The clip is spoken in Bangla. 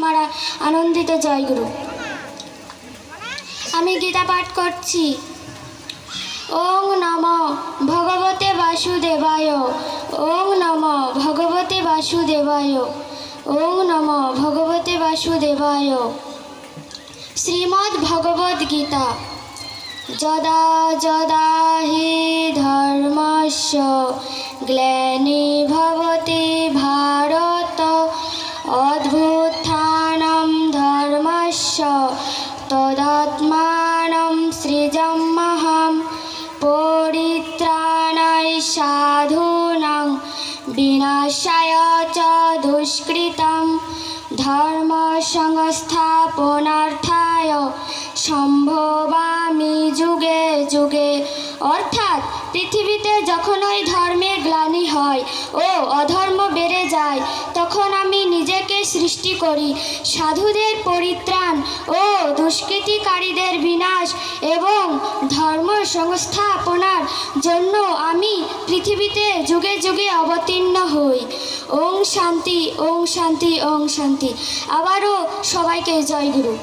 আমার আনন্দিত জয়গুরু। আমি গীতা পাঠ করছি। ওং নমো ভগবতে বাসুদেবায়, ওং নমো ভগবতে বাসুদেবায়, ওং নমো ভগবতে বাসুদেবায়। শ্রীমদ্ ভগবদ গীতা। যদা যদা হি ধর্মস্য গ্লানির্ভবতি ভারত অভ্যুত্থানম ধর্মস্য তদাত্মানম সৃজাম্যহম পরিত্রাণায় সাধূনাং বিনাশায় চ দুষ্কৃতম ধর্ম সংস্থাপনার্থায় সম্ভবামি যুগে যুগে। অর্থাৎ পৃথিবীতে যখন ওই ধর্মের গ্লানি হয় ও অধর্ম বেড়ে যায়, তখন আমি নিজেকে সৃষ্টি করি সাধুদের পরিত্রাণ ও দুষ্কৃতিকারীদের বিনাশ এবং ধর্ম সংস্থাপনার জন্য আমি পৃথিবীতে যুগে যুগে অবতীর্ণ হই। ওং শান্তি, ওং শান্তি, ওং শান্তি। আবারও সবাইকে জয় গুরু।